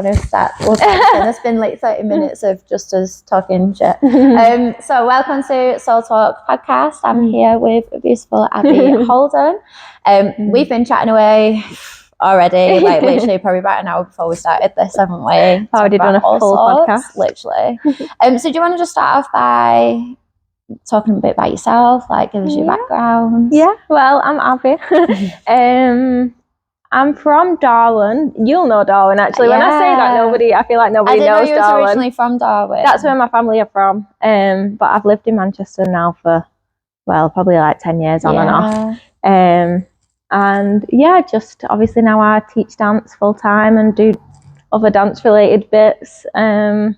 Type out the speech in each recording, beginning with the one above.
We'll start it's been like 30 minutes of just us talking shit. So welcome to Soul Talk podcast. I'm here with beautiful Abby Holden. We've been chatting away already, like literally probably about an hour before we started this, haven't we? Already done a full podcast. Literally. So do you want to just start off by talking a bit about yourself, like give us your background? Yeah, well, I'm Abby. I'm from Darwin. You'll know Darwin, actually. When I say that, I feel like nobody knows Darwin. I didn't know you were originally from Darwin. That's where my family are from. But I've lived in Manchester now for, well, probably like 10 years on and off. And yeah, just obviously now I teach dance full time and do other dance related bits. Don't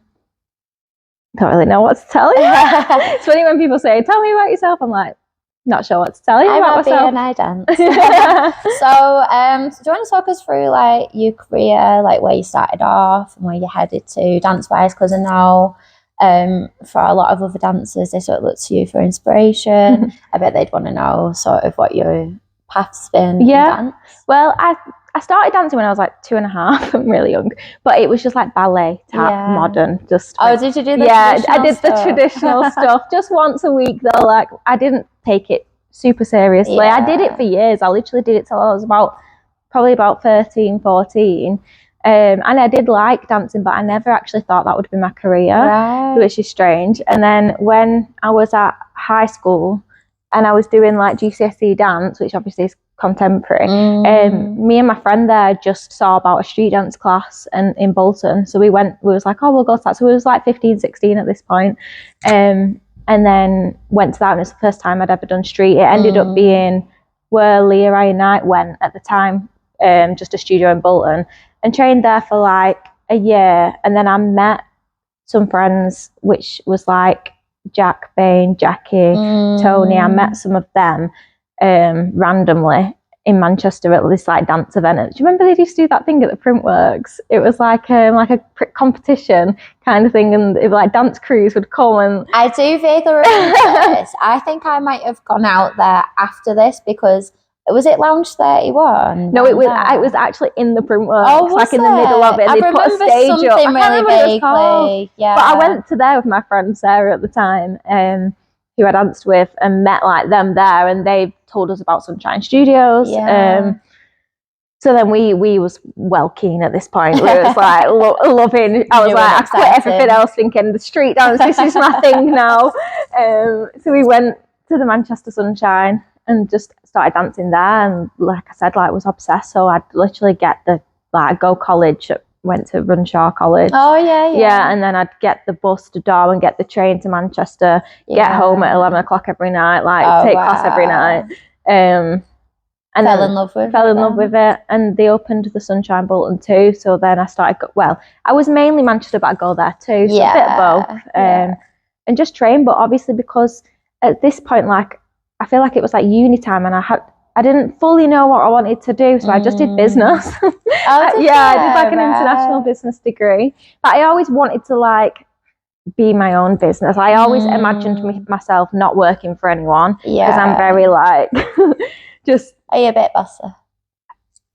really know what to tell you. It's funny when people say, tell me about yourself. I'm like, not sure what to tell you about myself. And I dance. So, do you want to talk us through like your career, like where you started off and where you headed to dance-wise? Because I know for a lot of other dancers, they sort of look to you for inspiration. I bet they'd want to know sort of what your path's been in dance. Well, I started dancing when I was like 2.5. I'm really young, but it was just like ballet, tap, modern. Just did you do the I did the traditional stuff just once a week though. Like I didn't take it super seriously. I did it for years. I literally did it till I was probably about 13, 14. And I did like dancing, but I never actually thought that would be my career, which is strange. And then when I was at high school and I was doing like GCSE dance, which obviously is contemporary, me and my friend there just saw about a street dance class in Bolton. So we was like, oh, we'll go to that. So we was like 15, 16 at this point. And then went to that, and it's the first time I'd ever done street. It ended up being where Leah Ryan Knight went at the time, just a studio in Bolton, and trained there for like a year. And then I met some friends, which was like Jack Bain, Jackie, Tony. I met some of them randomly in Manchester at this like dance event. Do you remember they used to do that thing at the Printworks? It was like a competition kind of thing, and it, like dance crews would come. And I do vaguely remember this. I think I might have gone out there after this because was it Lounge 31? No, it was actually in the Printworks, like in the middle of it. I They put a stage up. I remember really vaguely. Yeah, but I went to there with my friend Sarah at the time, who I danced with, and met like them there, and they told us about Sunshine Studios. So then we was well keen at this point. We was like loving. I was like, I quit everything else, thinking the street dance, this is my thing now. So we went to the Manchester Sunshine and just started dancing there, and like I said, like was obsessed. So I'd literally get go college. Went to Runshaw College. And then I'd get the bus to Darwin, get the train to Manchester, get home at 11 o'clock every night, take class every night. And fell in love with it. And they opened the Sunshine Bolton too. So then I started, I was mainly Manchester, but I'd go there too. So a bit of both. And just train. But obviously because at this point, like, I feel like it was like uni time, and I didn't fully know what I wanted to do, so I just did business. I did like an international business degree. But I always wanted to like be my own business. I always imagined myself not working for anyone because I'm very like just. Are you a bit bossy?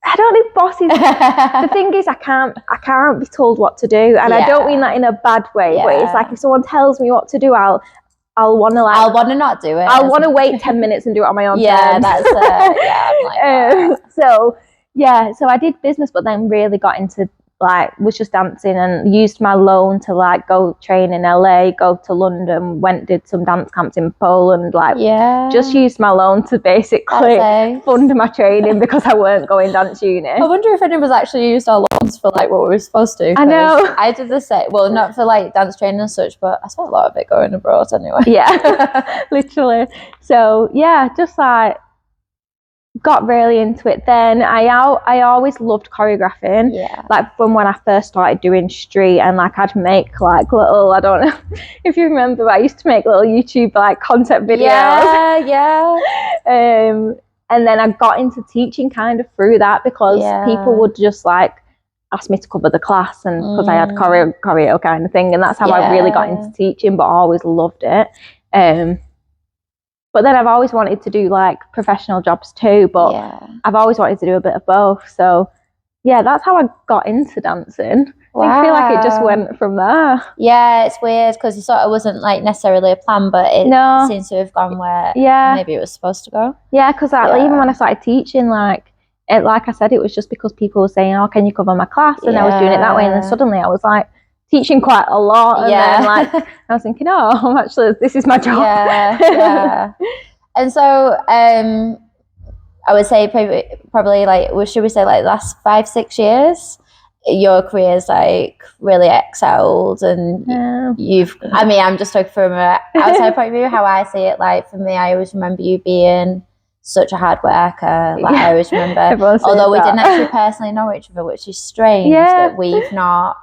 I don't need bosses. The thing is, I can't be told what to do, and I don't mean that in a bad way. But it's like if someone tells me what to do, I'll want to not do it. I'll want to wait 10 minutes and do it on my own terms. That's it. I'm like that. So I did business, but then really got into was just dancing, and used my loan to go train in LA, go to London, did some dance camps in Poland, just used my loan to basically fund my training because I weren't going dance uni. I wonder if any of us actually used our loans for what we were supposed to. I know. I did the same. Well, not for dance training and such, but I spent a lot of it going abroad anyway. Yeah, literally. So just got really into it then. I always loved choreographing. From when I first started doing street, and I'd make little, I don't know if you remember, but I used to make little YouTube concept videos. And then I got into teaching kind of through that because people would just ask me to cover the class, and because I had choreo kind of thing, and that's how I really got into teaching, but I always loved it. But then I've always wanted to do professional jobs too, but I've always wanted to do a bit of both. So yeah, that's how I got into dancing. I feel like it just went from there. Yeah, it's weird because it sort of wasn't like necessarily a plan, but it seems to have gone where maybe it was supposed to go. Yeah, because even when I started teaching, like I said, it was just because people were saying, "Oh, can you cover my class?" And I was doing it that way, and then suddenly I was like teaching quite a lot, and then like I was thinking, "Oh, actually, this is my job." Yeah. And so, I would say probably like, should we say like the last 5-6 years, your career's like really excelled, and I'm just talking from an outside point of view, how I see it. Like for me, I always remember you being such a hard worker. Like I always remember, although we didn't actually personally know each other, which is strange that we've not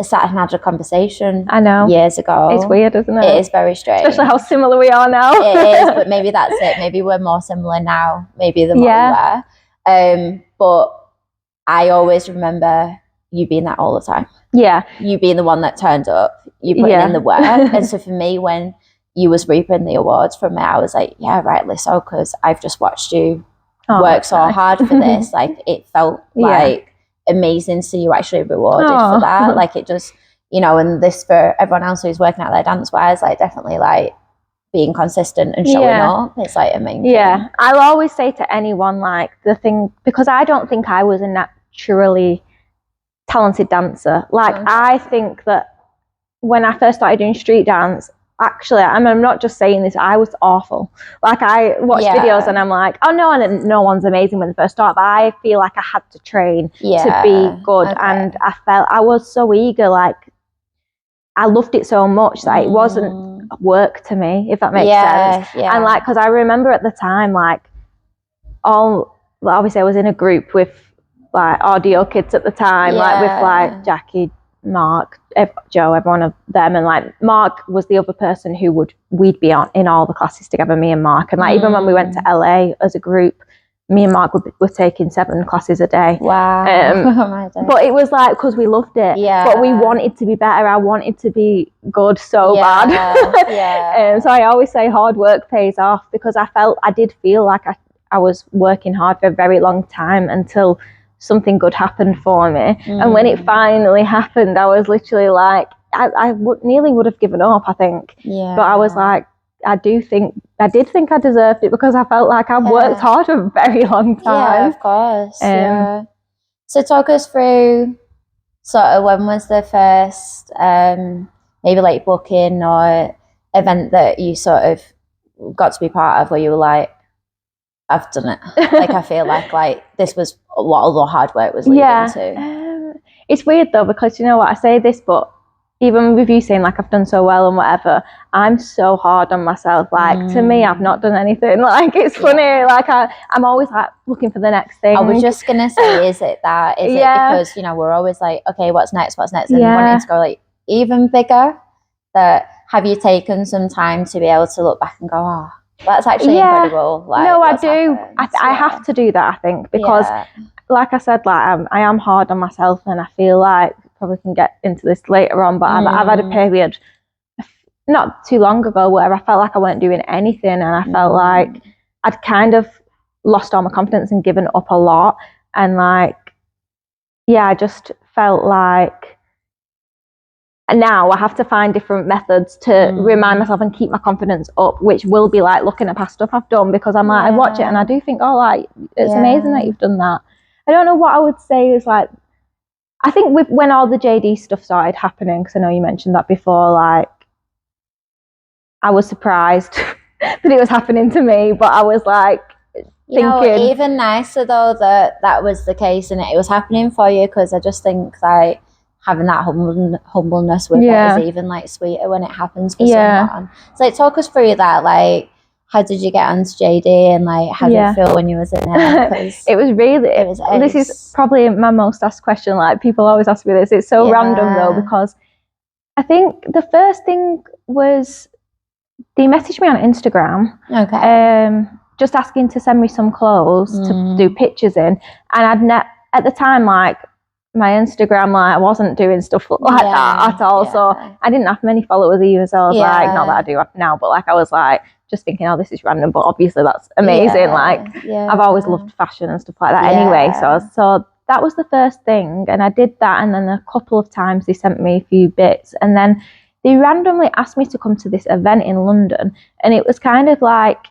sat and had a conversation. I know, years ago. It's weird, isn't it? It is very strange, especially how similar we are now. It is, but maybe that's it. Maybe we're more similar now, maybe than what we were. But I always remember you being that all the time. Yeah, you being the one that turned up, you putting in the work. And so for me, when you was reaping the awards from me, I was like, yeah, rightly so, because I've just watched you work so hard for this. Like it felt like amazing to see you actually rewarded for that. Like it just, and this for everyone else who's working out their dance wise, like definitely like being consistent and showing up, it's like amazing. Yeah, I'll always say to anyone, like the thing, because I don't think I was a naturally talented dancer. Like I think that when I first started doing street dance, actually, I'm not just saying this, I was awful. Like I watch videos and I'm like, oh no one's amazing when they first start, but I feel like I had to train to be good. And I was so eager, like I loved it so much that it wasn't work to me, if that makes sense. And like, because I remember at the time, like obviously I was in a group with like audio kids at the time, like with like Jackie, Mark, Joe, every one of them, and like Mark was the other person who we'd be in all the classes together, me and Mark, and like even when we went to LA as a group, me and Mark were taking 7 classes a day. Wow. But it was like because we loved it, but we wanted to be better. I wanted to be good so bad. So I always say hard work pays off, because I did feel like I was working hard for a very long time until something good happened for me. And when it finally happened, I was literally like, I nearly would have given up, I think. But I was like, I did think I deserved it, because I felt like I've worked hard for a very long time. Yeah, of course. So talk us through sort of when was the first maybe like booking or event that you sort of got to be part of where you were like, I've done it. Like I feel like this was what all the hard work was leading to. It's weird though, because you know what, I say this, but even with you saying like I've done so well and whatever, I'm so hard on myself. Like to me, I've not done anything. Like it's funny. Like I'm always like looking for the next thing. I was just gonna say, is it because we're always like, okay, what's next, and wanting to go like even bigger. That have you taken some time to be able to look back and go, oh, that's actually incredible. Like, no, I do. I have to do that, I think, because like I said, like I am hard on myself, and I feel like probably can get into this later on, but I've had a period not too long ago where I felt like I weren't doing anything, and I felt like I'd kind of lost all my confidence and given up a lot, and like I just felt like now I have to find different methods to remind myself and keep my confidence up, which will be like looking at past stuff I've done, because I'm like I watch it and I do think, oh, like it's amazing that you've done that. I don't know what I would say is like, I think when all the JD stuff started happening, because I know you mentioned that before, like I was surprised that it was happening to me, but I was like thinking, even nicer though that was the case and it was happening for you, because I just think like having that humbleness with it is even like sweeter when it happens for someone. So like talk us through that, like how did you get onto JD, and like how did you feel when you was in it? It was this is probably my most asked question. Like people always ask me this. It's so random though, because I think the first thing was they messaged me on Instagram. Just asking to send me some clothes to do pictures in, and at the time, like my Instagram, like I wasn't doing stuff like that at all. So I didn't have many followers either. So I was like, not that I do now, but like I was like just thinking, oh, this is random, but obviously that's amazing. Like I've always loved fashion and stuff like that anyway. So that was the first thing, and I did that, and then a couple of times they sent me a few bits, and then they randomly asked me to come to this event in London, and it was kind of like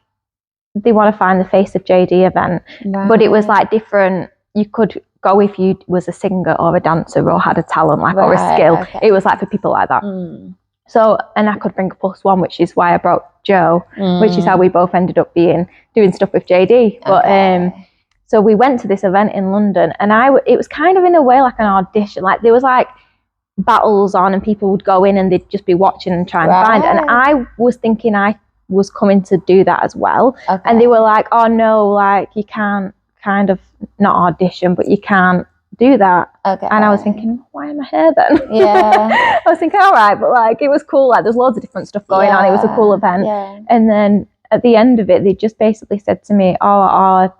they want to find the face of JD event, but it was like different. You could go if you was a singer or a dancer or had a talent or a skill. Okay. It was like for people like that. So, and I could bring a +1, which is why I brought Joe, which is how we both ended up doing stuff with JD. But so we went to this event in London, and it was kind of in a way like an audition. Like there was like battles on, and people would go in and they'd just be watching and trying to find. And I was thinking I was coming to do that as well. And they were like, "Oh no, like you can't kind of not audition, but you can't do that." And I was thinking, why am I here then? I was thinking, all right, but like it was cool. Like there's loads of different stuff going on. It was a cool event. And then at the end of it, they just basically said to me, our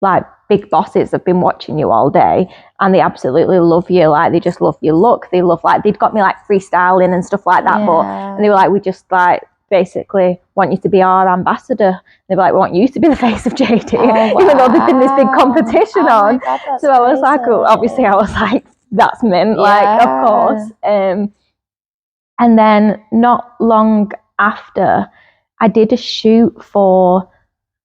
like big bosses have been watching you all day, and they absolutely love you. Like they just love your look. They love like they'd got me like freestyling and stuff like that. And they were like, we just like basically want you to be our ambassador. They were like, we want you to be the face of JD, even though there's been this big competition on. God, so I was like, obviously I was like, that's mint, like of course. And then not long after, I did a shoot for,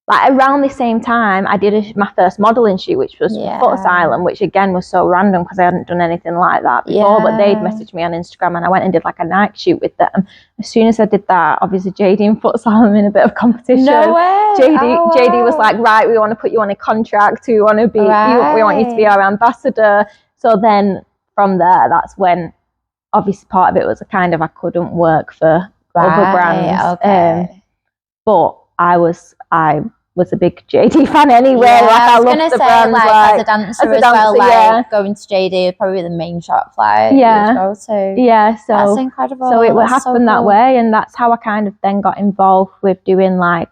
like around the same time, I did my first modelling shoot, which was Foot Asylum, which again was so random because I hadn't done anything like that before, but they'd messaged me on Instagram, and I went and did like a night shoot with them. As soon as I did that, obviously JD and Foot Asylum in a bit of competition. No way. JD was like, right, we want to put you on a contract, we want to be, we want you to be our ambassador. So then from there, that's when obviously part of it was a kind of I couldn't work for other brands. But I was a big JD fan anyway. I was gonna say, like as a dancer as well, like going to JD would probably be the main shop like you would go to. So that's incredible. So it would happen that way, and that's how I kind of then got involved with doing like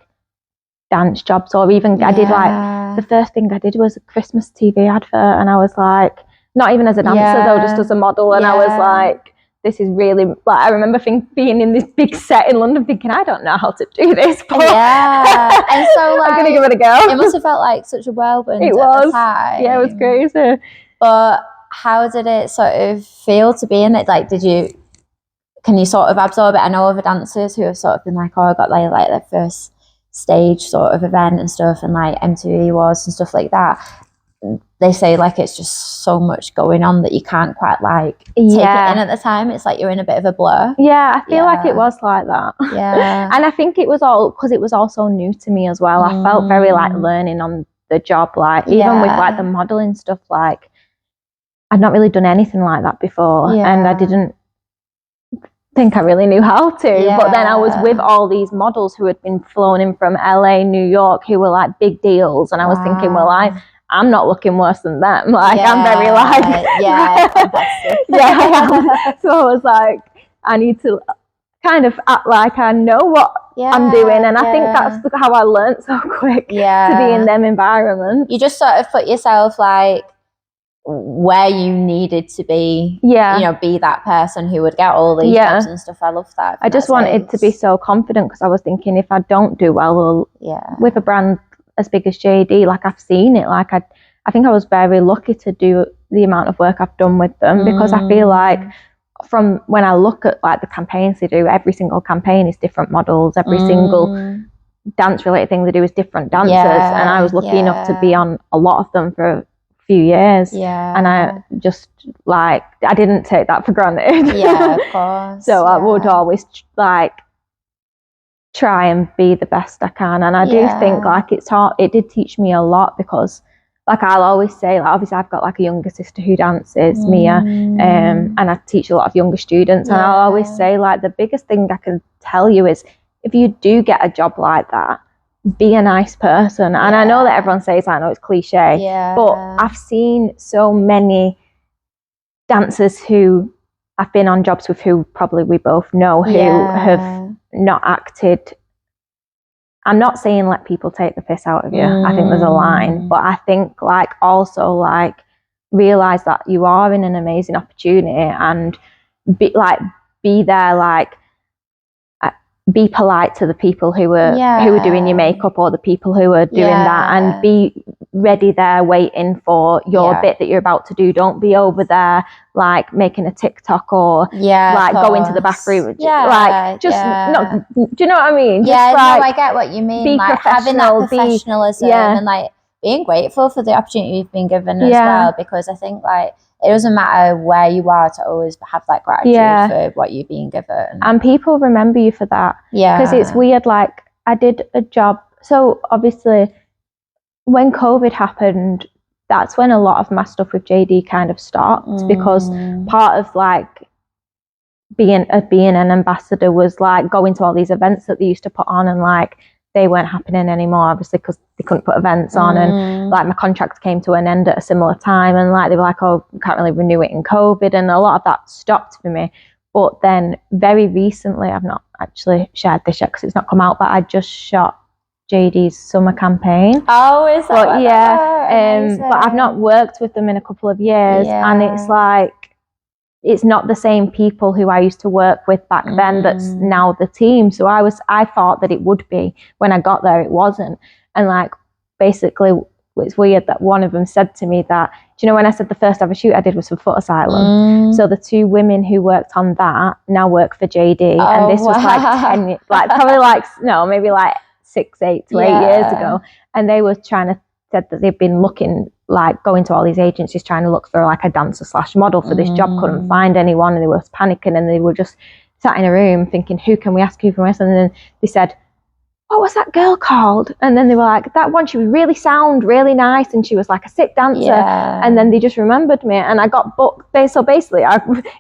dance jobs, or even I did like the first thing I did was a Christmas TV advert, and I was like, not even as a dancer though, just as a model, and I was like, this is really, like, I remember being in this big set in London thinking, I don't know how to do this. But and so like, I'm going to give it a go. It must have felt like such a whirlwind at the time. Yeah, it was crazy. But how did it sort of feel to be in it? Like, can you sort of absorb it? I know other dancers who have sort of been like, oh, I got like their first stage sort of event and stuff, and like MTV Awards and stuff like that. They say like it's just so much going on that you can't quite like take it in at the time. It's like you're in a bit of a blur. I feel like it was like that. And I think it was all because it was also new to me as well. I felt very like learning on the job, like even with like the modeling stuff, like I'd not really done anything like that before, and I didn't think I really knew how to. But then I was with all these models who had been flown in from LA, New York, who were like big deals, and I was thinking, well, I'm not looking worse than them. Like I'm very like I am. So I was like, I need to kind of act like I know what I'm doing, and I think that's how I learned so quick to be in them environments. You just sort of put yourself like where you needed to be, you know, be that person who would get all these jobs and stuff. I love that. I just wanted to be so confident because I was thinking if I don't do well with a brand as big as JD, like I've seen it, like I think I was very lucky to do the amount of work I've done with them, because I feel like from when I look at like the campaigns they do, every single campaign is different models, every single dance related thing they do is different dancers, and I was lucky enough to be on a lot of them for a few years, and I just like I didn't take that for granted. Of course. So I would always like try and be the best I can, and I do think like it did teach me a lot, because like I'll always say, like obviously I've got like a younger sister who dances, Mia, and I teach a lot of younger students, and I'll always say like the biggest thing I can tell you is if you do get a job like that, be a nice person. And I know that everyone says, I know it's cliche, but I've seen so many dancers who I've been on jobs with who probably we both know who have not acted. I'm not saying let people take the piss out of you. I think there's a line, but I think like also like realize that you are in an amazing opportunity, and be there like be polite to the people who were doing your makeup, or the people who were doing that, and be ready there waiting for your bit that you're about to do. Don't be over there like making a TikTok or like going to the bathroom. Like just not. Do you know what I mean? Just I get what you mean. Like having that professionalism and like being grateful for the opportunity you've been given as well, because I think like it doesn't matter where you are to always have that gratitude for what you're being given. And people remember you for that. Yeah. Because it's weird, like I did a job. So obviously when COVID happened, that's when a lot of my stuff with JD kind of stopped, because part of like being an ambassador was like going to all these events that they used to put on, and like they weren't happening anymore, obviously, because they couldn't put events on, and like my contract came to an end at a similar time, and like they were like, oh, we can't really renew it in COVID, and a lot of that stopped for me. But then very recently, I've not actually shared this yet because it's not come out, but I just shot JD's summer campaign. Oh, is that? But but I've not worked with them in a couple of years, and it's like, it's not the same people who I used to work with back then that's now the team. So I thought that it would be. When I got there, it wasn't. And like, basically, it's weird that one of them said to me that, do you know, when I said the first ever shoot I did was for Foot Asylum. So the two women who worked on that now work for JD. And this was like 10, like probably like, no, maybe like 8 years ago. And they were said that they've been looking, like going to all these agencies trying to look for like a dancer / model for this job, couldn't find anyone, and they were panicking, and they were just sat in a room thinking, who can we ask? And then they said, what was that girl called? And then they were like, that one, she was really sound, really nice, and she was like a sick dancer. And then they just remembered me, and I got booked. So basically,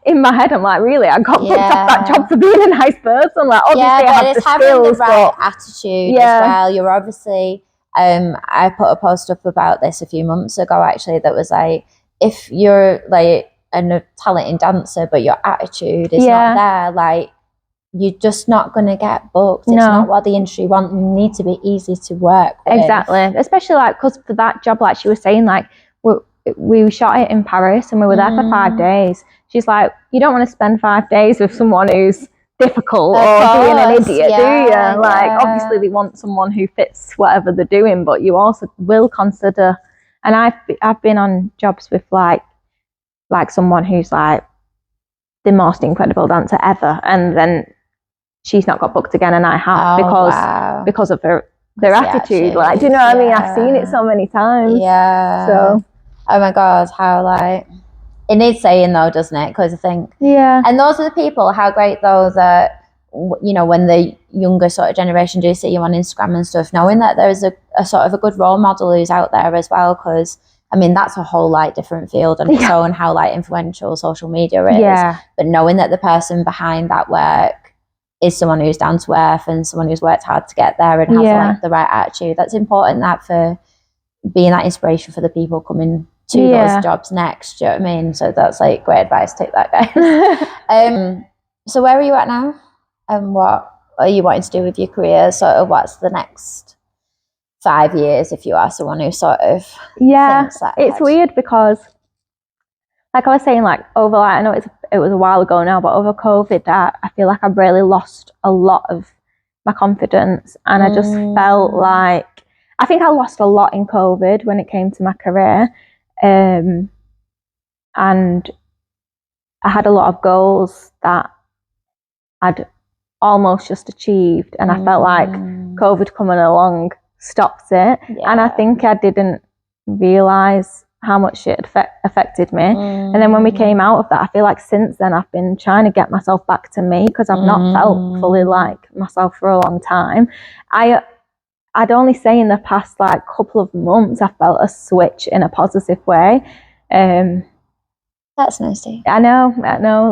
in my head, I'm like, really, I got booked off that job for being a nice person. Like, obviously, I have the skills, having the right attitude as well. You're obviously. I put a post up about this a few months ago, actually, that was like, if you're like a talented dancer, but your attitude is not there, like, you're just not going to get booked. It's not what the industry wants. You need to be easy to work with. Exactly. Especially like, because for that job, like she was saying, like, we shot it in Paris and we were there for 5 days. She's like, you don't want to spend 5 days with someone who's difficult or being an idiot, do you? Like, obviously they want someone who fits whatever they're doing, but you also will consider. And I've been on jobs with like someone who's like the most incredible dancer ever, and then she's not got booked again, and I have because of their attitude. Like, do you know what I mean? I've seen it so many times. So, oh my God, how like. It needs saying though, doesn't it? Because I think, and those are the people, how great though that, you know, when the younger sort of generation do see you on Instagram and stuff, knowing that there's a sort of a good role model who's out there as well. Because I mean, that's a whole like different field on its own, how like influential social media is. But knowing that the person behind that work is someone who's down to earth and someone who's worked hard to get there and has like the right attitude, that's important, that for being that inspiration for the people coming to those jobs next. Do you know what I mean? So that's like great advice. Take that, guys. So where are you at now? And what are you wanting to do with your career? Sort of what's the next 5 years if you are someone who sort of thinks that it's weird because like I was saying, like over like, I know it was a while ago now, but over COVID I feel like I've really lost a lot of my confidence, and I just felt like I think I lost a lot in COVID when it came to my career. And I had a lot of goals that I'd almost just achieved, and I felt like COVID coming along stopped it. And I think I didn't realise how much it affected me. And then when we came out of that, I feel like since then I've been trying to get myself back to me, because I've not felt fully like myself for a long time. I'd only say in the past like couple of months I felt a switch in a positive way. That's nice to hear. I know.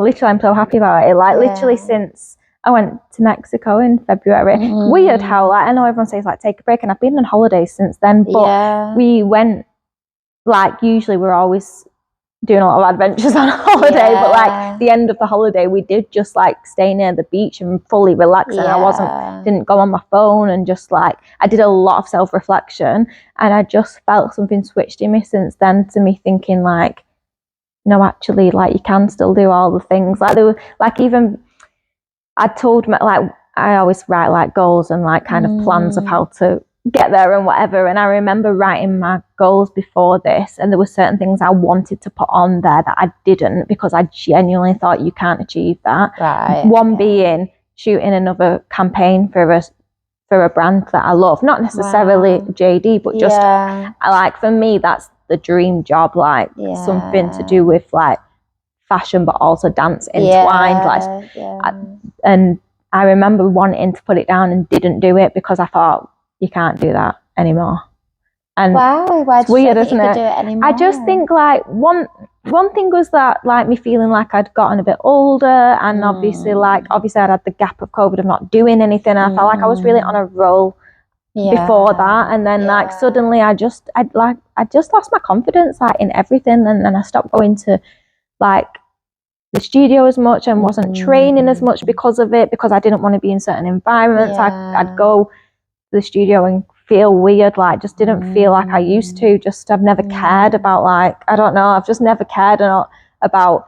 Literally, I'm so happy about it. Like literally since I went to Mexico in February. Weird how like I know everyone says like take a break, and I've been on holidays since then. But we went like usually we're always doing a lot of adventures on holiday, but like the end of the holiday we did just like stay near the beach and fully relax, and I didn't go on my phone, and just like I did a lot of self-reflection, and I just felt something switched in me since then, to me thinking like, no, actually, like you can still do all the things. Like there were like, even I told my, like I always write like goals and like kind of plans of how to get there and whatever. And I remember writing my goals before this, and there were certain things I wanted to put on there that I didn't, because I genuinely thought you can't achieve that. Right. One being shooting another campaign for a brand that I love, not necessarily JD, but just like, for me, that's the dream job, like something to do with like fashion but also dance entwined. And I remember wanting to put it down and didn't do it because I thought, you can't do that anymore. And it's weird, isn't it? Do it anymore? I just think like one thing was that like me feeling like I'd gotten a bit older, and obviously I'd had the gap of COVID of not doing anything, and I felt like I was really on a roll before that, and then like suddenly I just lost my confidence like in everything, and then I stopped going to like the studio as much and wasn't training as much because of it, because I didn't want to be in certain environments. I'd go to the studio and feel weird, like just didn't feel like I used to. Just I've never cared about like, I don't know, I've just never cared about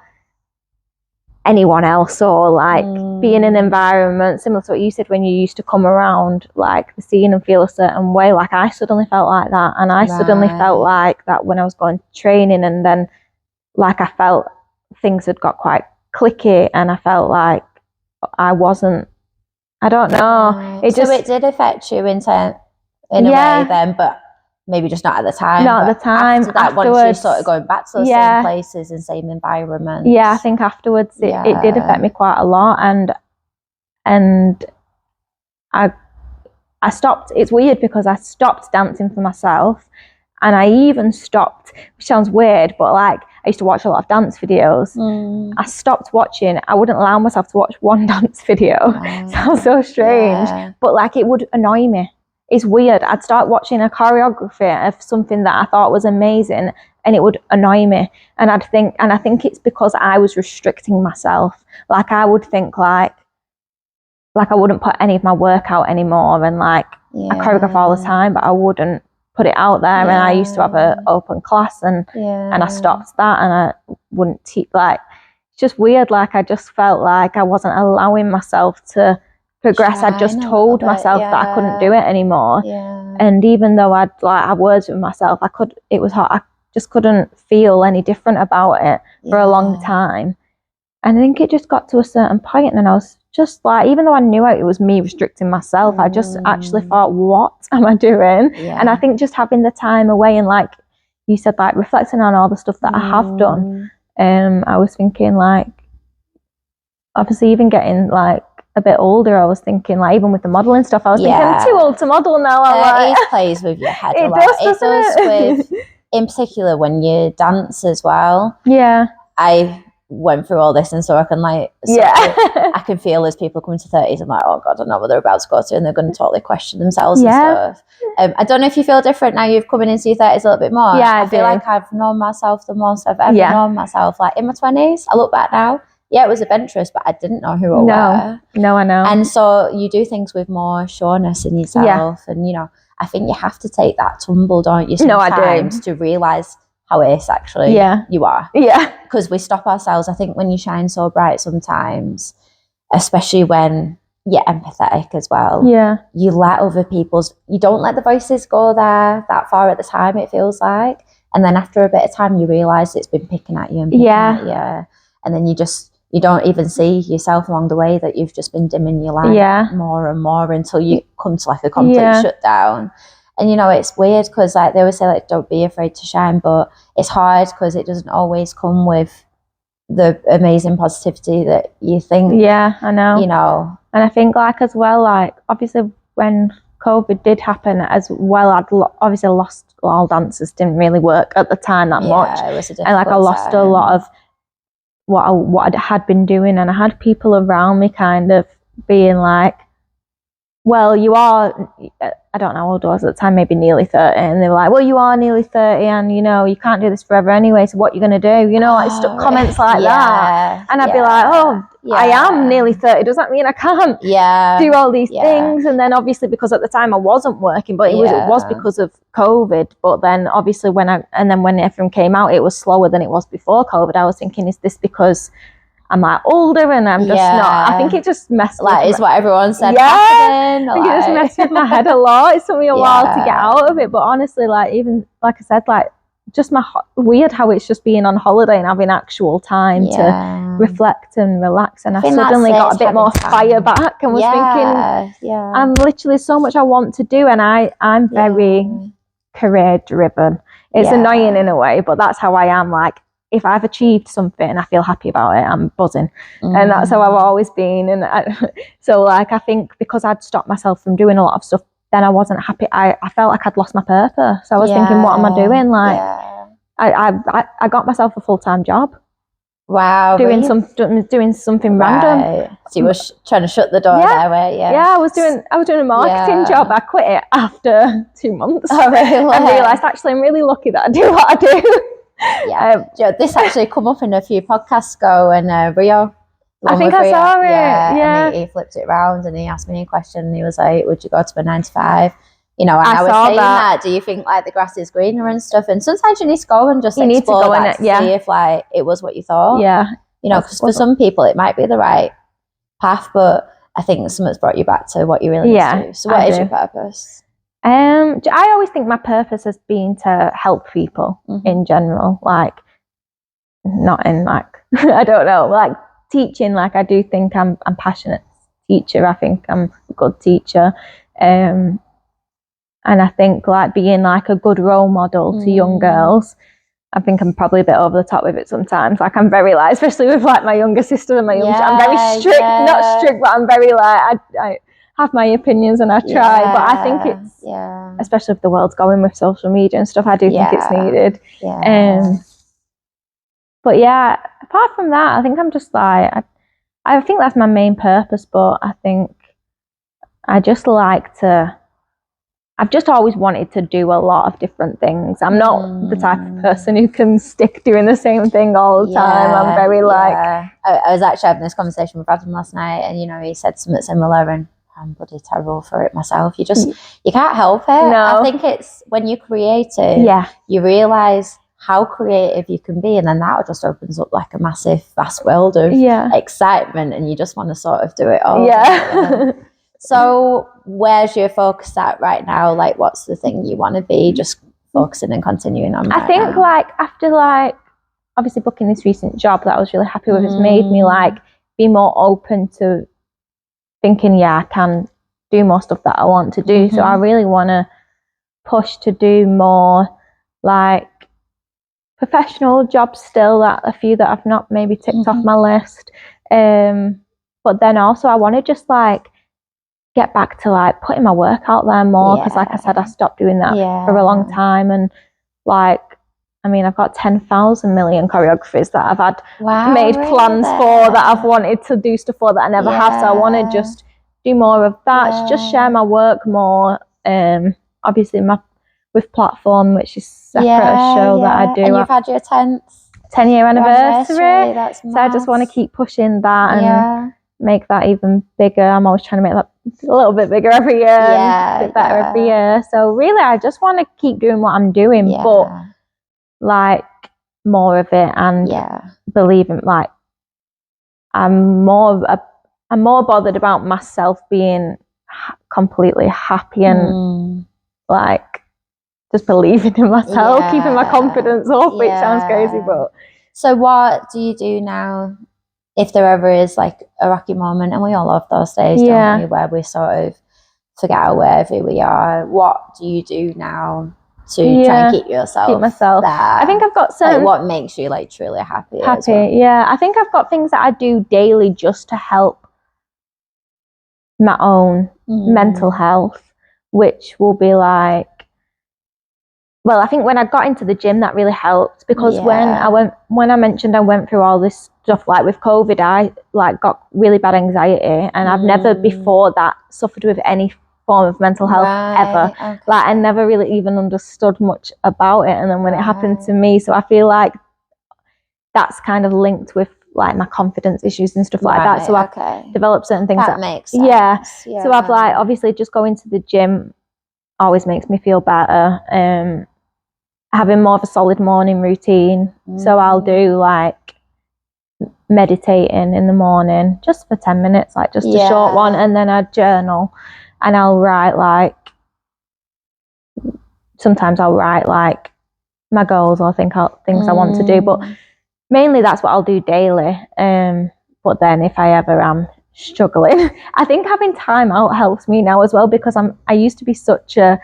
anyone else, or like being in an environment similar to what you said when you used to come around like the scene and feel a certain way. Like I suddenly felt like that, and I suddenly felt like that when I was going to training, and then like I felt things had got quite cliquey, and I felt like I wasn't, I don't know. It did affect you in a way then, but maybe just not at the time. Not at the time. After that, once you started going back to those same places and same environments. Yeah, I think afterwards it did affect me quite a lot, and I stopped. It's weird because I stopped dancing for myself, and I even stopped, which sounds weird, but like I used to watch a lot of dance videos. I stopped watching. I wouldn't allow myself to watch one dance video. Sounds so strange, but like it would annoy me. It's weird. I'd start watching a choreography of something that I thought was amazing, and it would annoy me. And I think it's because I was restricting myself. Like I would think like I wouldn't put any of my work out anymore, and like I choreograph all the time, but I wouldn't put it out there. And I used to have an open class, and I stopped that, and I wouldn't teach. Like it's just weird. Like I just felt like I wasn't allowing myself to progress. I'd just told myself that I couldn't do it anymore. And even though I'd like have words with myself, it was hard. I just couldn't feel any different about it for a long time. And I think it just got to a certain point, and I was just like, even though I knew it was me restricting myself, I just actually thought, what am I doing? And I think just having the time away, and like you said, like reflecting on all the stuff that I have done, I was thinking like, obviously even getting like a bit older, I was thinking like, even with the modelling stuff, I was thinking I'm too old to model now. Age plays with your head a lot. It does with, in particular when you dance as well. I went through all this, and so I can like I can feel as people come to 30s, I'm like, oh god, I don't know what they're about to go through, and they're going to totally question themselves and stuff. I don't know if you feel different now you've come into your 30s a little bit more. I feel like I've known myself the most I've ever known myself. Like in my 20s, I look back now, it was adventurous, but I didn't know who I were. No, I know. And so you do things with more sureness in yourself. And, you know, I think you have to take that tumble, don't you, sometimes, to realise how ace actually you are. Because we stop ourselves. I think when you shine so bright sometimes, especially when you're empathetic as well, you let other people's, you don't let the voices go there that far at the time, it feels like. And then after a bit of time, you realise it's been picking at you and picking at you. And then you don't even see yourself along the way, that you've just been dimming your light more and more until you come to like a complete shutdown. And, you know, it's weird because like they always say, like, don't be afraid to shine, but it's hard because it doesn't always come with the amazing positivity that you think. I know. You know. And I think like as well, like obviously when COVID did happen as well, I'd obviously lost all dancers, didn't really work at the time that much. It was a difficult and like I lost a lot of what I had been doing, and I had people around me kind of being like, well, you are, I don't know how old I was at the time, maybe nearly 30, and they were like, well, you are nearly 30, and you know, you can't do this forever anyway, so what are you going to do? You know, like comments like that. And I'd be like, oh, I am nearly 30, does that mean I can't do all these things? And then obviously because at the time I wasn't working, but it was because of COVID. But then obviously when everything came out, it was slower than it was before COVID. I was thinking, is this because I'm like older and I'm just not. I think it just messed like is what everyone said. Yeah, happening, I think it just messed with my head a lot. It took me a while to get out of it, but honestly, like even like I said, like just weird how it's just being on holiday and having actual time to reflect and relax, and I suddenly got a bit more fire back and was thinking, I'm literally so much I want to do, and I'm very career driven. It's annoying in a way, but that's how I am. Like if I've achieved something and I feel happy about it, I'm buzzing. And that's how I've always been. And so like I think because I'd stopped myself from doing a lot of stuff, then I wasn't happy. I felt like I'd lost my purpose. So I was thinking, what am I doing? Like I got myself a full-time job. Wow. Doing something random. So you were trying to shut the door there, were you? Yeah, I was doing a marketing job. I quit it after 2 months. Oh, really? And realised actually I'm really lucky that I do what I do. Yeah, this actually come up in a few podcasts ago, and Rio. I think I saw it. Yeah. And he flipped it around and he asked me a question. And he was like, "Would you go to a 9 to 5?" You know, and I was saying that. Do you think like the grass is greener and stuff? And sometimes you need to go and just explore that to see if like it was what you thought. Yeah. You know, because for some people it might be the right path, but I think something's brought you back to what you really need to do. So, what is your purpose? I always think my purpose has been to help people in general, like not in like I don't know, like teaching. Like I do think I'm passionate teacher. I think I'm a good teacher, and I think like being like a good role model to young girls. I think I'm probably a bit over the top with it sometimes. Like I'm very like, especially with like my younger sister and my younger, I'm very strict, not strict, but I'm very like I have my opinions and I try, but I think it's especially if the world's going with social media and stuff, I do think it's needed. But yeah, apart from that, I think I'm just like I think that's my main purpose, but I think I just like to I've just always wanted to do a lot of different things. I'm not the type of person who can stick doing the same thing all the time. I'm very like I was actually having this conversation with Adam last night, and you know, he said something similar, and I'm bloody terrible for it myself. You can't help it. No. I think it's when you're creative, you realise how creative you can be, and then that just opens up like a massive vast world of excitement, and you just want to sort of do it all. So where's your focus at right now? Like what's the thing you want to be just focusing and continuing on? I think like after like obviously booking this recent job that I was really happy with, has made me like be more open to thinking, I can do more stuff that I want to do. So I really want to push to do more like professional jobs still, that a few that I've not maybe ticked off my list. But then also I want to just like get back to like putting my work out there more, because like I said, I stopped doing that for a long time, and like I mean I've got 10,000 million choreographies that I've had made plans for, that I've wanted to do stuff for that I never have. So I want to just do more of that, just share my work more. Obviously with Platform, which is separate show that I do. And you've had your 10-year anniversary. That's so I just want to keep pushing that and make that even bigger. I'm always trying to make that a little bit bigger every year, a bit better every year. So really I just want to keep doing what I'm doing, but like more of it, and believing like I'm more bothered about myself being completely happy and like just believing in myself, keeping my confidence up, which sounds crazy, but. So what do you do now if there ever is like a rocky moment, and we all have those days, don't we, where we sort of forget wherever we are? What do you do now to try and keep myself there? I think I've got certain... Like what makes you like truly happy as well? I think I've got things that I do daily just to help my own mental health, which will be like, well, I think when I got into the gym, that really helped, because when I mentioned I went through all this stuff, like with COVID, I like got really bad anxiety, and I've never before that suffered with any form of mental health ever. Like I never really even understood much about it, and then when it happened to me, so I feel like that's kind of linked with like my confidence issues and stuff like that. So I've developed certain things that makes sense. So I've like obviously just going to the gym always makes me feel better. Having more of a solid morning routine. So I'll do like meditating in the morning, just for 10 minutes, like just a short one, and then I'd journal, and I'll write like, sometimes I'll write like my goals or things I want to do, but mainly that's what I'll do daily. But then if I ever am struggling, I think having time out helps me now as well, because I used to be such a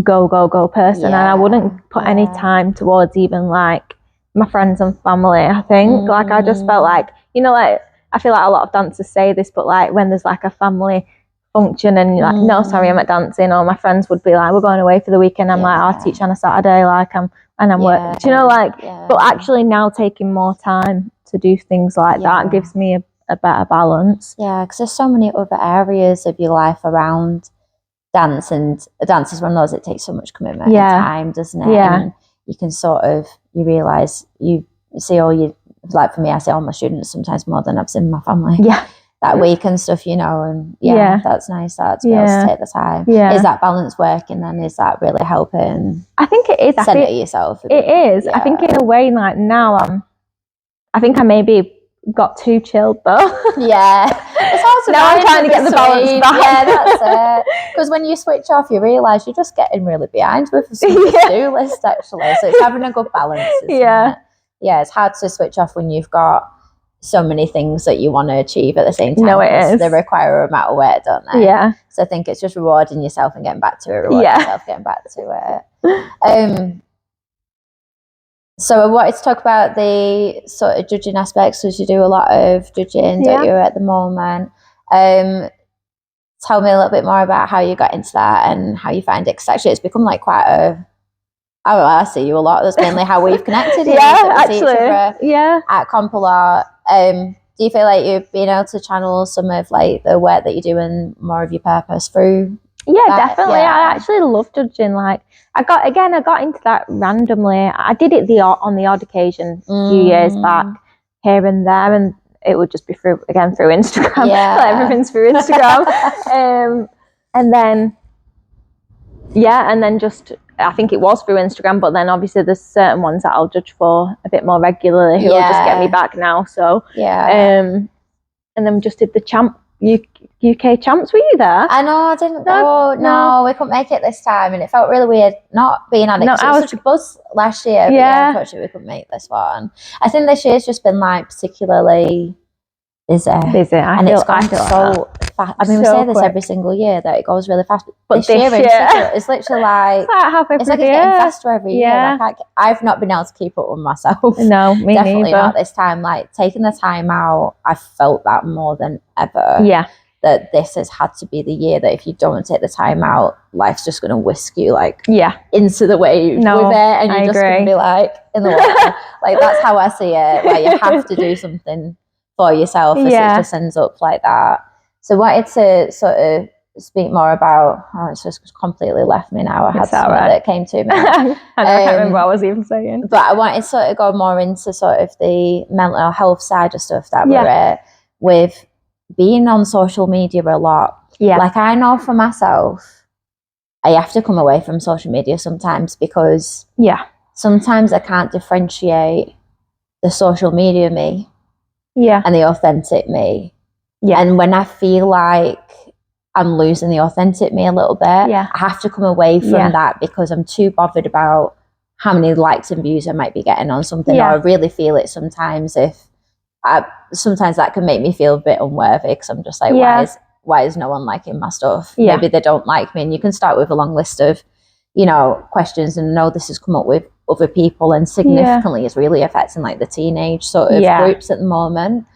go person, and I wouldn't put any time towards even like my friends and family. I think like I just felt like, you know, like I feel like a lot of dancers say this, but like when there's like a family function and you're like, no, sorry, I'm at dancing, or my friends would be like, we're going away for the weekend, I'm like, I'll teach on a Saturday, like I'm working, do you know, like, but actually now taking more time to do things like that gives me a better balance. Yeah, because there's so many other areas of your life around dance, and dance is one of those, it takes so much commitment and time, doesn't it? And you can sort of, you realise, you see all your, like for me, I see all my students sometimes more than I've seen my family that week and stuff, you know, and that's nice that to be able to take the time. Is that balance working then? Is that really helping? I think it is. Centre yourself. It is. I think in a way, like now I think I maybe got too chilled though. It's hard to now I'm trying to get the balance back. Yeah, that's it. Because when you switch off, you realise you're just getting really behind with the to-do list actually. So it's having a good balance. Isn't it? Yeah, it's hard to switch off when you've got so many things that you want to achieve at the same time. No, it is. They require a amount of work, don't they? Yeah. So I think it's just rewarding yourself and getting back to it. Yourself, getting back to it. So I wanted to talk about the sort of judging aspects, because you do a lot of judging, don't you, at the moment? Tell me a little bit more about how you got into that and how you find it, because actually it's become like quite a, I see you a lot. That's mainly how we've connected. Actually. At Comp a lot. Do you feel like you've been able to channel some of like the work that you do and more of your purpose through? Yeah, definitely. I actually love judging. Like I got into that randomly. I did it on the odd occasion a few years back, here and there, and it would just be through Instagram. Like everything's through Instagram. And then just, I think it was through Instagram, but then obviously there's certain ones that I'll judge for a bit more regularly who will just get me back now. So and then we just did the UK champs. Were you there? I know, I didn't go. No, we couldn't make it this time, and it felt really weird not being on it. It was such a buzz last year. But unfortunately we couldn't make this one. I think this year's just been like particularly busy. And it's gone so fast. I mean, we say this every single year that it goes really fast, but this year it's literally like it's like it's getting faster every year. Like I've not been able to keep up with myself. No, me definitely neither. not this time. Like taking the time out, I felt that more than ever. That this has had to be the year that if you don't take the time out, life's just going to whisk you like into the wave with it, and you're just going to be like in the water. Like that's how I see it. Like you have to do something for yourself, as it just ends up like that. So I wanted to sort of speak more about, it's just completely left me now. I had something that came to me. I can't remember what I was even saying. But I wanted to sort of go more into sort of the mental health side of stuff that we're at, with being on social media a lot. Like I know for myself, I have to come away from social media sometimes, because sometimes I can't differentiate the social media me and the authentic me. And when I feel like I'm losing the authentic me a little bit, I have to come away from that, because I'm too bothered about how many likes and views I might be getting on something. Or I really feel it sometimes sometimes that can make me feel a bit unworthy, because I'm just like, why is no one liking my stuff? Maybe they don't like me. And you can start with a long list of, you know, questions, and know this has come up with other people, and significantly is really affecting like the teenage sort of groups at the moment.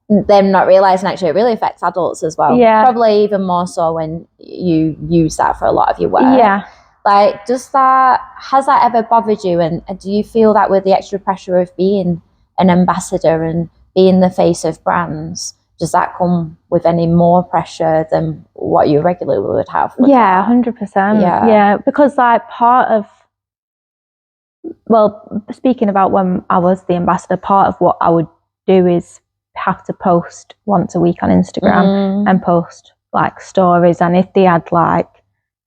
Them not realising actually it really affects adults as well. Probably even more so when you use that for a lot of your work. Like, has that ever bothered you? And do you feel that with the extra pressure of being an ambassador and being the face of brands, does that come with any more pressure than what you regularly would have? 100%. Because like part of, well, speaking about when I was the ambassador, part of what I would do is have to post once a week on Instagram and post like stories, and if they had like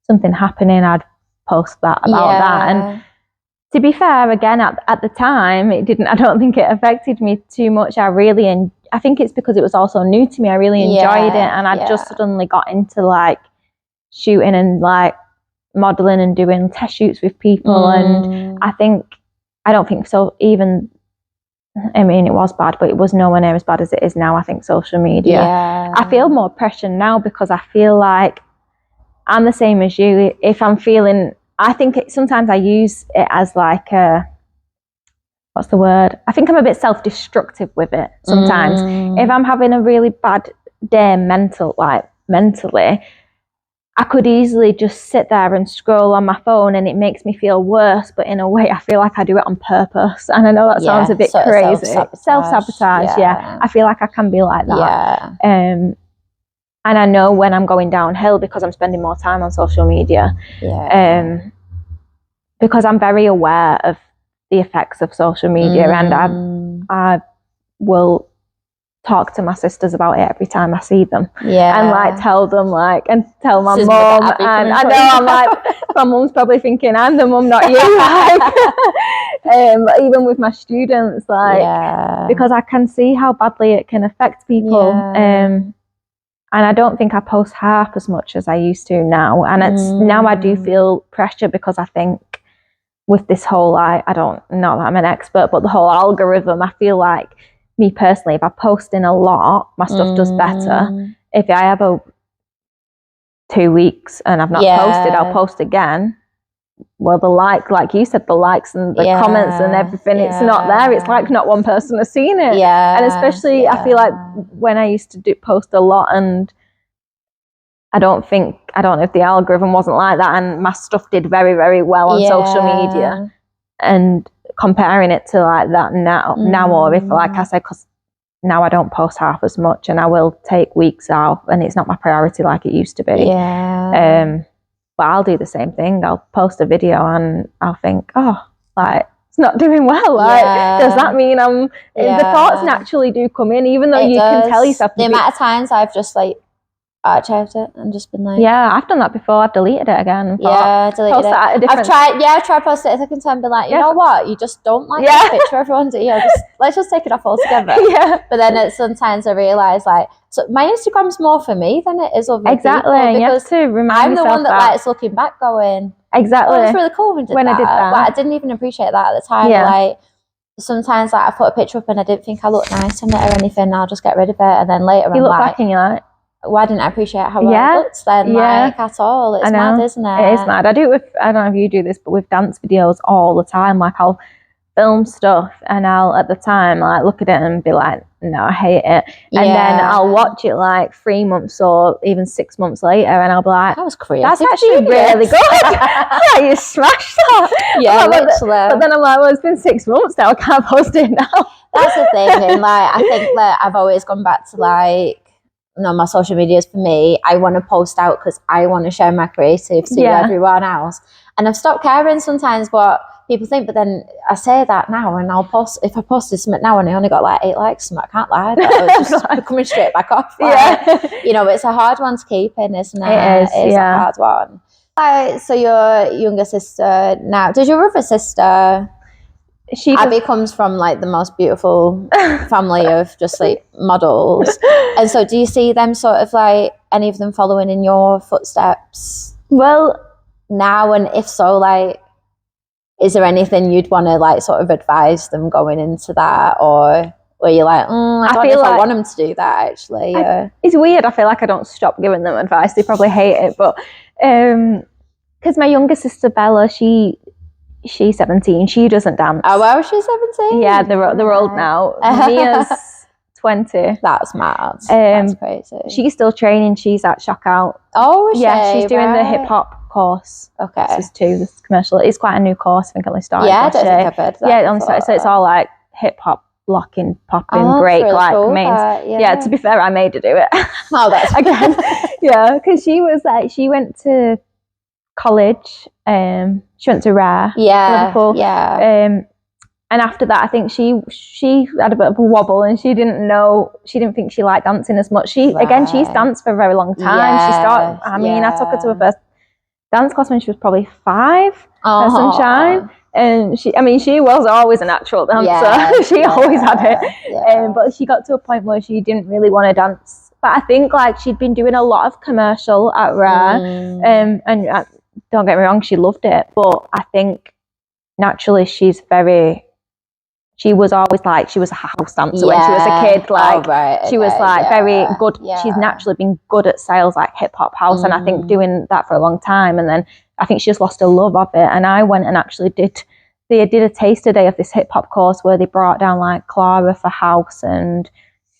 something happening, I'd post that about that. And to be fair, again, at the time, it didn't. I don't think it affected me too much. I think it's because it was also new to me. I really enjoyed it, and I just suddenly got into like shooting and like modeling and doing test shoots with people. And I don't think so. Even, I mean, it was bad, but it was nowhere near as bad as it is now. I think social media. Yeah. I feel more pressure now because I feel like I'm the same as you. If I'm feeling, I think sometimes I use it as like what's the word? I think I'm a bit self-destructive with it sometimes. If I'm having a really bad day mentally, I could easily just sit there and scroll on my phone and it makes me feel worse, but in a way I feel like I do it on purpose. And I know that sounds a bit crazy. Self-sabotage, yeah. I feel like I can be like that. Yeah. And I know when I'm going downhill because I'm spending more time on social media. Yeah. Because I'm very aware of the effects of social media, and I will talk to my sisters about it every time I see them. Yeah. And like tell them and tell my mum, and I know I'm like, my mum's probably thinking I'm the mum, not you. Even with my students, because I can see how badly it can affect people. And I don't think I post half as much as I used to now. And now I do feel pressure because I think with this whole, I don't know that I'm an expert, but the whole algorithm, I feel like, me personally, if I post in a lot, my stuff does better. If I have 2 weeks and I've not posted, I'll post again. Well, like you said, the likes and the comments and everything, it's not there. It's like not one person has seen it. Yeah. And especially, I feel like when I used to post a lot, and I don't know if the algorithm wasn't like that, and my stuff did very, very well on social media. And comparing it to like that now, or if, like I said, because now I don't post half as much, and I will take weeks out, and it's not my priority like it used to be. Yeah. But I'll do the same thing. I'll post a video and I'll think, it's not doing well. Does that mean the thoughts naturally do come in, even though you can tell yourself. The amount of times I've just archived it and just been like, I've done that before. I've deleted it again. Deleted it. I've tried posting it a second time, been like, you know what, you just don't like this picture everyone do. Let's just take it off altogether. But then sometimes I realise so my Instagram's more for me than it is other people. Exactly. You have to remind I'm the one that likes looking back going, exactly. Oh, it was really cool when I did that. But I didn't even appreciate that at the time. Sometimes I put a picture up and I didn't think I looked nice on it or anything, I'll just get rid of it, and then later you look back and you're like, why didn't I appreciate how well it looks then? At all. It's mad, isn't it? It is mad. I do it with, I don't know if you do this, but with dance videos all the time. I'll film stuff and I'll at the time look at it and be like, no, I hate it. And then I'll watch it 3 months or even 6 months later, and I'll be like, that was creative. That's actually really good. You smashed that. Literally. But then I'm like, well, it's been 6 months now. I can't post it now. That's the thing. And I think that I've always gone back to my social medias for me, I want to post out because I want to share my creative to everyone else. And I've stopped caring sometimes what people think, but then I say that now, and I'll post, if I posted something now and I only got 8 likes, I can't lie, it's just coming straight back off. It's a hard one to keep in, isn't it? It is, it's a hard one. So your younger sister now, does your other sister... Abby comes from the most beautiful family of just models, and so do you see them sort of any of them following in your footsteps? Well, now, and if so, is there anything you'd want to sort of advise them going into that, or you're I don't know if I want them to do that actually? It's weird. I feel like I don't stop giving them advice. They probably hate it, but because my younger sister Bella, she's 17. She doesn't dance. Oh, well, she's 17? Yeah, they're old now. Mia's 20. That's mad. That's crazy. She's still training. She's at Shockout. Oh, is she? Yeah, she's doing the hip hop course. Okay. This is this commercial. It's quite a new course. I think only started. Yeah, I don't think I've heard that. Yeah, so it's all hip hop, locking, popping, break, really cool, mains. Yeah, to be fair, I made her do it. Oh, that's again. Yeah, because she was she went to college. She went to Rare, Liverpool. Yeah. And after that, I think she had a bit of a wobble, and she didn't think she liked dancing as much. She's danced for a very long time. She started. I took her to her first dance class when she was probably 5 at Sunshine. And she was always a natural dancer. Yeah, She always had it. Yeah. But she got to a point where she didn't really want to dance. But I think like she'd been doing a lot of commercial at Rare. And don't get me wrong, she loved it. But I think naturally she was always like, she was a house dancer when she was a kid. Like she was like very good. She's naturally been good at styles like hip hop, house, and I think doing that for a long time. And then I think she just lost her love of it. And I went and actually did a taster day of this hip hop course where they brought down like Clara for house, and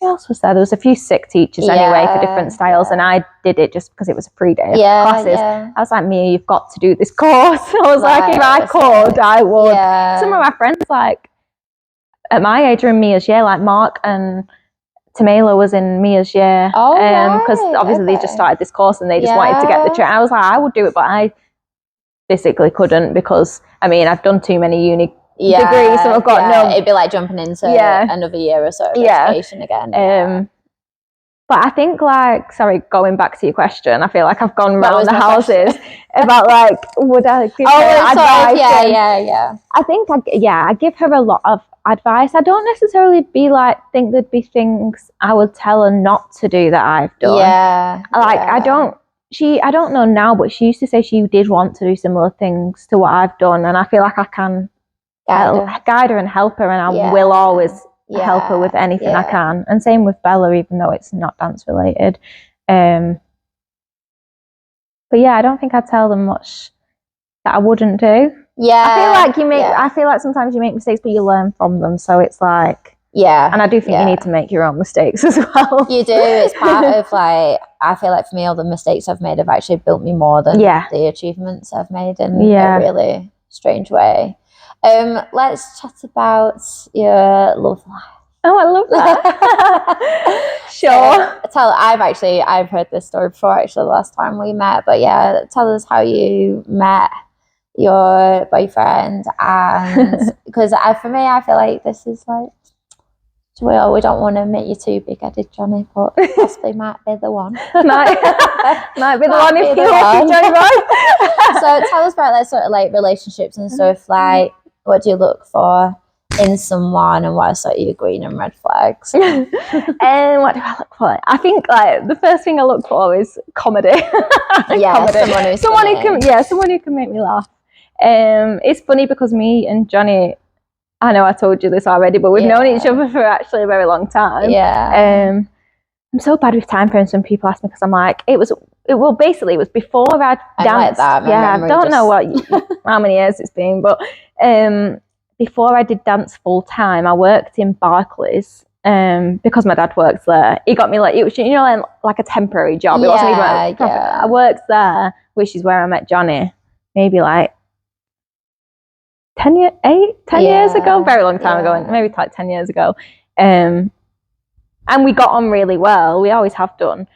who else was there? There was a few sick teachers anyway for different styles, and I did it just because it was a free day of classes. I was like, Mia, you've got to do this course. I was like, if I could, I would. Some of my friends like at my age are in Mia's year, like Mark and Tamela was in Mia's year. Because obviously they just started this course and they just wanted to get the train. I was like, I would do it, but I physically couldn't because I've done too many uni degrees, so I've got no. It'd be like jumping into another year or so of education again. But I think going back to your question, I feel like I've gone round the houses about like, would I give her advice? I think I give her a lot of advice. I don't necessarily think there'd be things I would tell her not to do that I've done. I don't know now, but she used to say she did want to do similar things to what I've done, and I feel like I can guide her and help her, and I will always help her with anything I can. And same with Bella, even though it's not dance related. But I don't think I'd tell them much that I wouldn't do. I feel like sometimes you make mistakes, but you learn from them. So it's like, and I do think you need to make your own mistakes as well. You do. It's part of like, I feel like for me, all the mistakes I've made have actually built me more than the achievements I've made in a really strange way. Let's chat about your love life. Oh, I love that. Sure. I've heard this story before, actually, the last time we met. But tell us how you met your boyfriend, and because for me, I feel like this is like, we don't want to make you too big-headed, Johnny, but possibly might be the one. might be the one if you like Johnny Boy. So tell us about that sort of like relationships and stuff. Like, what do you look for in someone, and what are sort of your green and red flags? And what do I look for? I think like the first thing I look for is comedy. Comedy. Someone who can make me laugh. It's funny because me and Johnny, I know I told you this already, but we've known each other for actually a very long time. I'm so bad with time frames when people ask me, because I'm like, it was before I'd danced. Like that, I don't know how many years it's been, but before I did dance full time, I worked in Barclays. Because my dad works there, he got me like, it was, like a temporary job. It wasn't even like proper. I worked there, which is where I met Johnny, maybe like 10 years ago, very long time ago, maybe like 10 years ago. And we got on really well. We always have done.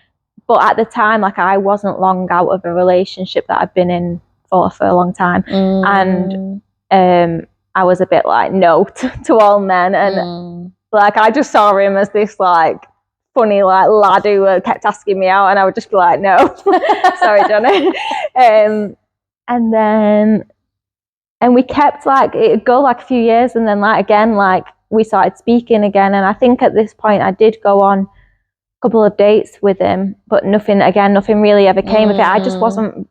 But at the time, like, I wasn't long out of a relationship that I'd been in for a long time. And I was a bit like, no to all men. And like, I just saw him as this like funny like lad who kept asking me out, and I would just be like, no, sorry, Johnny. And we kept like, it'd go like a few years, and then like again, like we started speaking again. And I think at this point I did go on a couple of dates with him, but nothing really ever came of it. I just wasn't,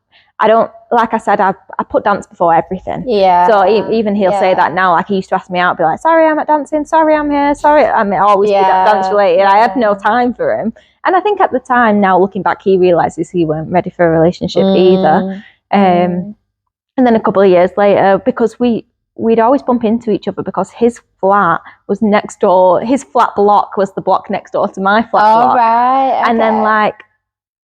like I said, I put dance before everything. So even he'll say that now. Like, he used to ask me out, be like, sorry, I'm at dancing. Sorry, I'm here. Sorry, always be dance related. I had no time for him. And I think at the time, now looking back, he realizes he weren't ready for a relationship either. And then a couple of years later, because we'd always bump into each other, because his flat was next door. His flat block was the block next door to my flat block. Right. Okay. And then like,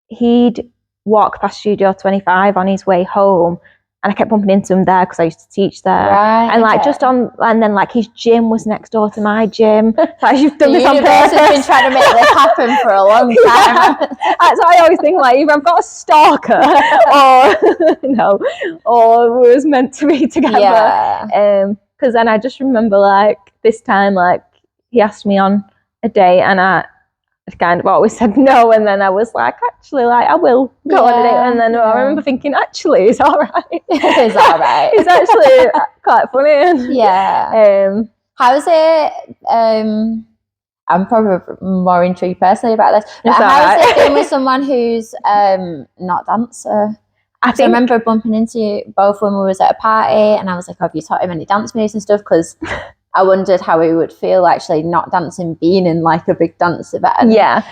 he'd walk past Studio 25 on his way home, and I kept bumping into him there because I used to teach there. Right, and like and then like his gym was next door to my gym. So I've done this on purpose. Has been trying to make this happen for a long time. That's what I always think, like, either I've got a stalker or we was meant to be together. Because then I just remember like this time, like, he asked me on a date, and kind of always said no, and then I was like, actually, like I will go on it, and then I remember thinking, actually, it's all right. It's all right. It's actually quite funny. Yeah. How's it? I'm probably more intrigued personally about this. But how's it been with someone who's not dancer? I remember bumping into you both when we was at a party, and I was like, have you taught him any dance moves and stuff? Because I wondered how he would feel actually not dancing, being in like a big dance event. Yeah.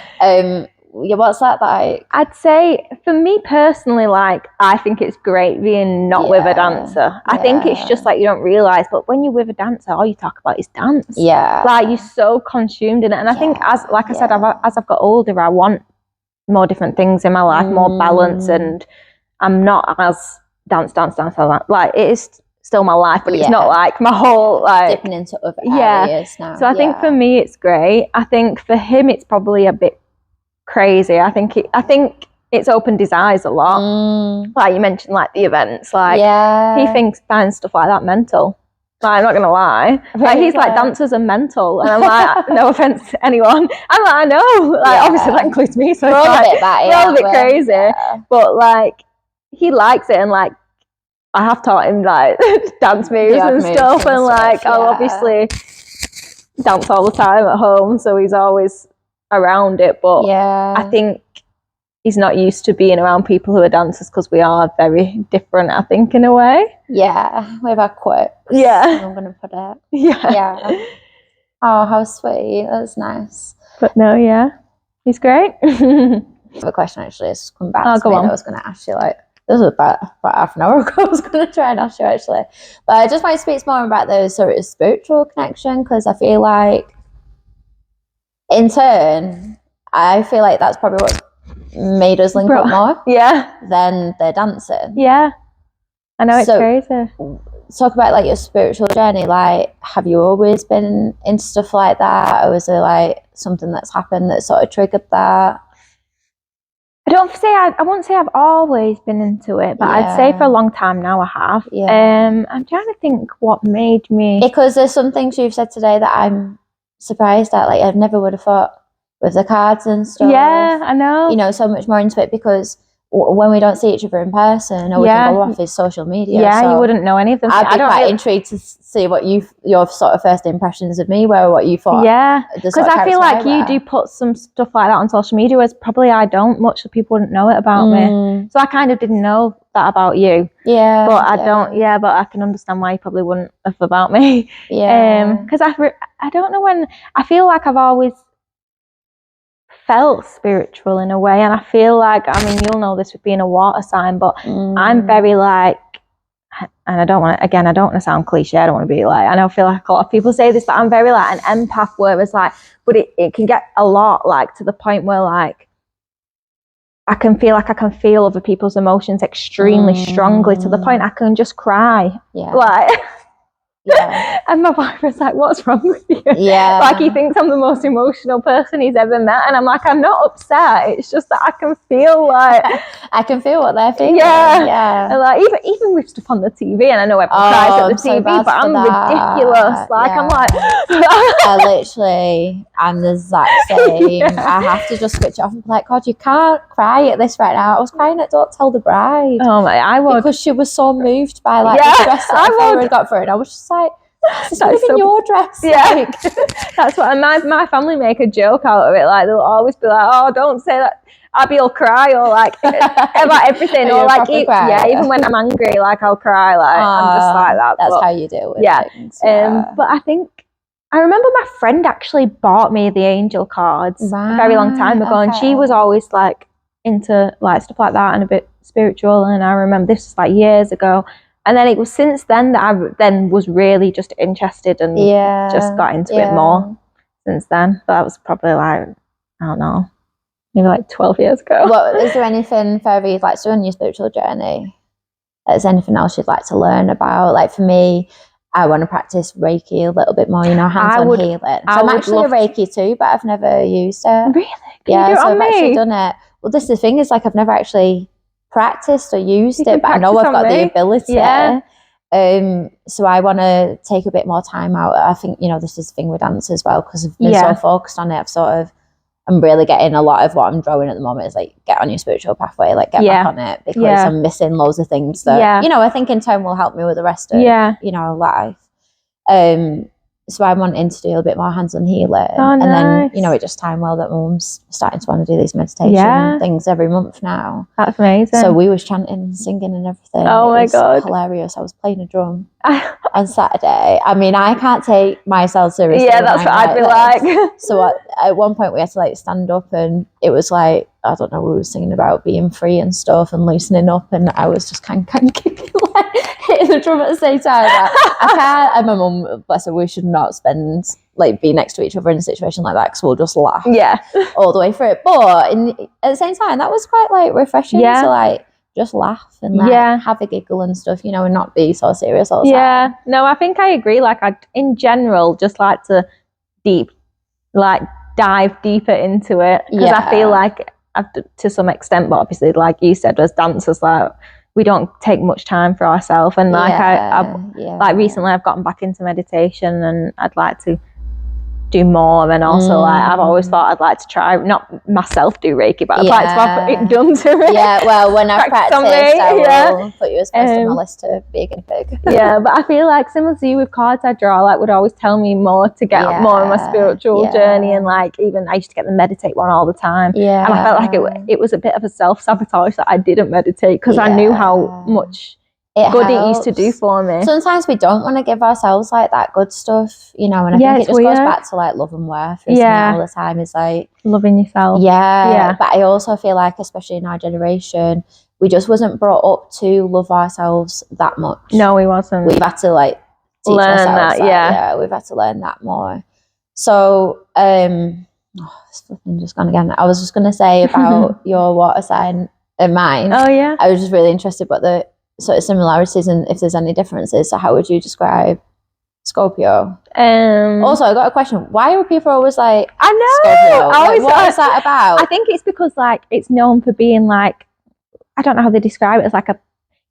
What's that like? I'd say for me personally, like I think it's great being not with a dancer. I think it's just like you don't realise, but when you're with a dancer, all you talk about is dance. Yeah. Like you're so consumed in it. And I think as I said, as I've got older, I want more different things in my life, more balance, and I'm not as dance. Like it is still my life, but it's not like my whole like dipping into other areas now. So I think for me it's great. I think for him it's probably a bit crazy. I think it's opened his eyes a lot. Like you mentioned, like the events, like he finds stuff like that mental. Like, I'm not gonna lie, like he's like dancers are mental, and I'm like, no offense to anyone, I'm like, I know, like obviously that includes me, so we're all a bit crazy, but like he likes it, and like I have taught him like dance moves and stuff, and like I'll obviously dance all the time at home, so he's always around it, but I think he's not used to being around people who are dancers because we are very different, I think, in a way. Yeah, we have our quirks. Yeah. I'm going to put it. Yeah. Oh, how sweet. That's nice. But no, he's great. The question actually has come back to me. I was going to ask you, like, this was about half an hour ago. I was going to try and ask you, actually. But I just want to speak more about the sort of spiritual connection, because I feel like, in turn, I feel like that's probably what made us link up more than the dancing. Yeah, I know, it's crazy. Talk about like your spiritual journey. Like, have you always been into stuff like that, or was it like something that's happened that sort of triggered that? I won't say I've always been into it, but I'd say for a long time now I have. I'm trying to think what made me, because there's some things you've said today that I'm surprised at. Like, I never would have thought with the cards and stuff. Yeah, I know. You know, so much more into it, because when we don't see each other in person, or we can go off his social media. Yeah, so you wouldn't know any of them. I'd be quite intrigued to see what your sort of first impressions of me were, what you thought. Yeah, because I feel like you do put some stuff like that on social media, whereas probably I don't much, so people wouldn't know it about me. So I kind of didn't know that about you. Yeah. But I don't, but I can understand why you probably wouldn't have about me. Yeah. Because I don't know when, I feel like I've always felt spiritual in a way, and I feel like, I mean, you'll know this with being a water sign, but I'm very like, and I don't want to sound cliche, I don't want to be like, I feel like a lot of people say this, but I'm very like an empath, whereas like, but it can get a lot, like to the point where like I can feel other people's emotions extremely strongly, to the point I can just cry. Like and my boyfriend's like, what's wrong with you? Like he thinks I'm the most emotional person he's ever met, and I'm like, I'm not upset, it's just that I can feel like I can feel what they're feeling. And like even with stuff on the TV, and I know everyone cries at the TV, but I'm ridiculous. Like I'm like I'm the exact same. I have to just switch off and be like, God, you can't cry at this right now. I was crying at Don't Tell the Bride. Oh my, I would, because she was so moved by like the dress that I had got for her, and I was just like, it's not even your dress. Like. That's what, and my family make a joke out of it. Like they'll always be like, oh, don't say that, Abby will cry, or like about everything, or like even when I'm angry, like I'll cry. Like I'm just like that. That's how you deal with things. But I think I remember my friend actually bought me the angel cards a very long time ago, and she was always like into like stuff like that and a bit spiritual. And I remember this was like years ago. And then it was since then that I then was really just interested and just got into it more since then. But that was probably like, I don't know, maybe like 12 years ago. Is there anything further you'd like to do on your spiritual journey? Is there anything else you'd like to learn about? Like for me, I want to practice Reiki a little bit more, hands-on healing. So I'm actually a Reiki too, but I've never used it. Really? So I've actually done it. Well, this is the thing, is like I've never actually practiced or used it, but I know I've got the ability. So I want to take a bit more time out. I think, this is the thing with dance as well, because I've been so focused on it. I've sort of I'm really getting a lot of what I'm drawing at the moment is like, get on your spiritual pathway, like get back on it, because I'm missing loads of things that, you know, I think in time will help me with the rest of, you know, life. So I'm wanting to do a bit more hands-on healing. And then, you know, it just timed well that Mum's starting to want to do these meditation things every month now. That's amazing. So we was chanting and singing and everything. Oh my God. Hilarious. I was playing a drum on Saturday. I mean, I can't take myself seriously. Yeah, that's what I'd be like. So at one point we had to like stand up, and it was like, I don't know, we were singing about being free and stuff and loosening up, and I was just kind of kicking, like, hitting the drum at the same time. I can't, and my mum, bless her, we should not be next to each other in a situation like that, because we'll just laugh all the way through it. But at the same time, that was quite like refreshing to like just laugh and like have a giggle and stuff, you know, and not be so serious all the time. No, I think I agree. Like, I in general just like to dive deeper into it, because I feel like to some extent, but obviously, like you said, as dancers, like, we don't take much time for ourselves. And like like recently I've gotten back into meditation, and I'd like to do more. And also like I've always thought I'd like to try, not myself do Reiki, but I'd like to have it done to me. Yeah, well, when I practice, I will put you as first on my list to be a guinea pig. Yeah, but I feel like similar to you with cards I draw, like, would always tell me more to get more on my spiritual journey. And like, even I used to get the meditate one all the time. And I felt like it was a bit of a self-sabotage that I didn't meditate, because I knew how much good it used to do for me. Sometimes we don't want to give ourselves like that good stuff, you know, and I think it just goes back to like love and worth, isn't it, all the time, is like loving yourself. But I also feel like, especially in our generation, we just wasn't brought up to love ourselves that much. No, we wasn't. We've had to like teach learn ourselves that, we've had to learn that more. So it's flipping just gone again. I was just going to say about your water sign and mine. I was just really interested about the sort of similarities and if there's any differences. So how would you describe Scorpio? Also, I got a question. Why are people always like, I know, Scorpio? Like, what is that about? I think it's because like it's known for being like, I don't know how they describe it, as like a,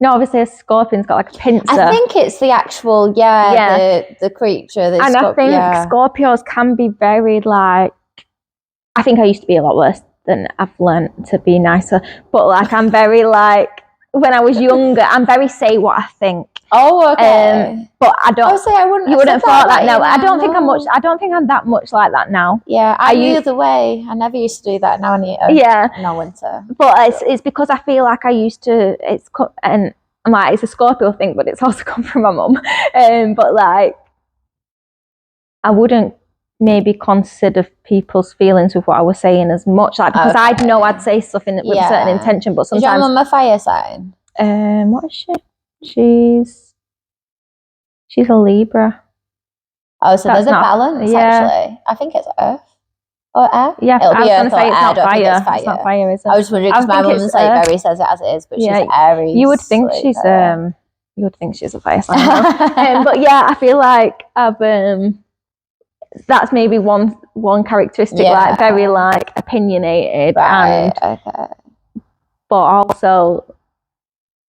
you know, obviously a scorpion's got like a pincer. I think it's the actual the creature. And I think Scorpios can be very like, I think I used to be a lot worse than I've learned to be nicer, but like I'm very like, when I was younger, I'm very say what I think. Oh, okay. But I don't. Obviously, I wouldn't. You wouldn't have thought that. No, I don't think I'm much. I don't think I'm that much like that now. Yeah, I knew the way. I never used to do that. Now I need to. No winter. But it's because I feel like I used to. And I'm like, it's a Scorpio thing, but it's also come from my mum. But like, I wouldn't maybe consider people's feelings with what I was saying as much, like, because I'd know I'd say stuff with a certain intention, but sometimes. Is your mum a fire sign? What is she? She's a Libra. Oh, so there's a balance, actually. I think it's Earth. Or air? Yeah, it'll be Earth or air. I don't think it's fire. It's not fire, is it? I was wondering, because my mum's like very says it as it is, but she's Aries. You would think she's a fire sign. But yeah, I feel like that's maybe one characteristic, like very like opinionated, but also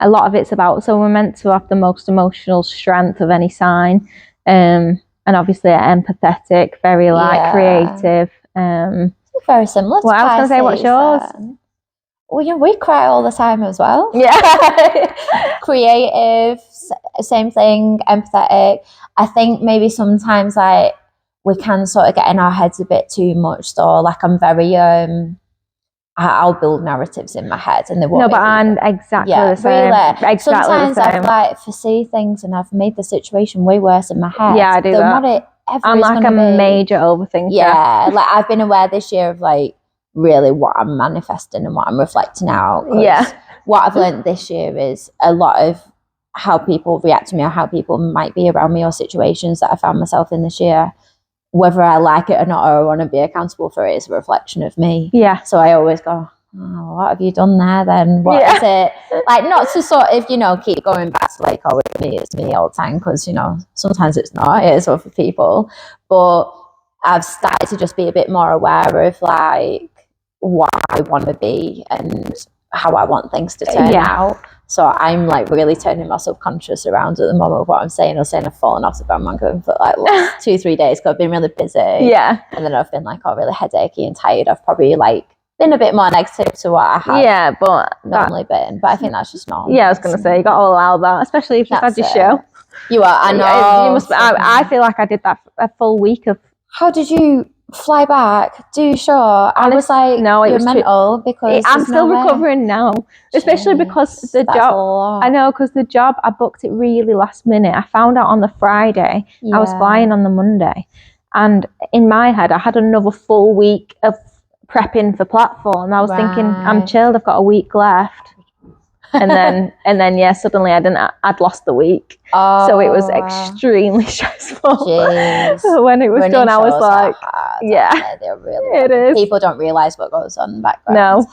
a lot of it's about, so we're meant to have the most emotional strength of any sign, and obviously empathetic, very like creative. Very similar to what I was going to say, what's yours? Well, yeah, we cry all the time as well. Yeah. Creative, same thing, empathetic. I think maybe sometimes like we can sort of get in our heads a bit too much, though. Like I'm very I'll build narratives in my head, and they won't. No, but I'm exactly the same. Really. Exactly sometimes the same. I've like foresee things, and I've made the situation way worse in my head. Yeah, I do that. What it ever I'm like a major overthinker. Yeah, like I've been aware this year of like really what I'm manifesting and what I'm reflecting out. Yeah. What I've learned this year is a lot of how people react to me, or how people might be around me, or situations that I found myself in this year. Whether I like it or not, or I want to be accountable for it, is a reflection of me. Yeah. So I always go, oh, what have you done there then? What is it? Like, not to sort of, you know, keep going back to like, oh, it's me all the time, because, you know, sometimes it's not, it is other people. But I've started to just be a bit more aware of like what I want to be and how I want things to turn out. So I'm like really turning my subconscious around at the moment with what I'm saying. I was saying I've fallen off the bandwagon for like 2-3 days because I've been really busy. Yeah. And then I've been like really headachy and tired. I've probably like been a bit more negative to what I have but normally been. But I think that's just normal. Yeah, I was going to say, you got to allow that, especially if you've had your show. You are, I know. You must, I feel like I did that a full week of... How did you fly back? Do you sure? I was like, no, it was mental because I'm still recovering now, especially because the job. I know, because the job, I booked it really last minute. I found out on the Friday. I was flying on the Monday, and in my head, I had another full week of prepping for platform. I was thinking, I'm chilled. I've got a week left. And then yeah, suddenly I'd lost the week. So it was extremely stressful. When it was done, I was like, yeah, they're really, it is. People don't realise what goes on in the background. No.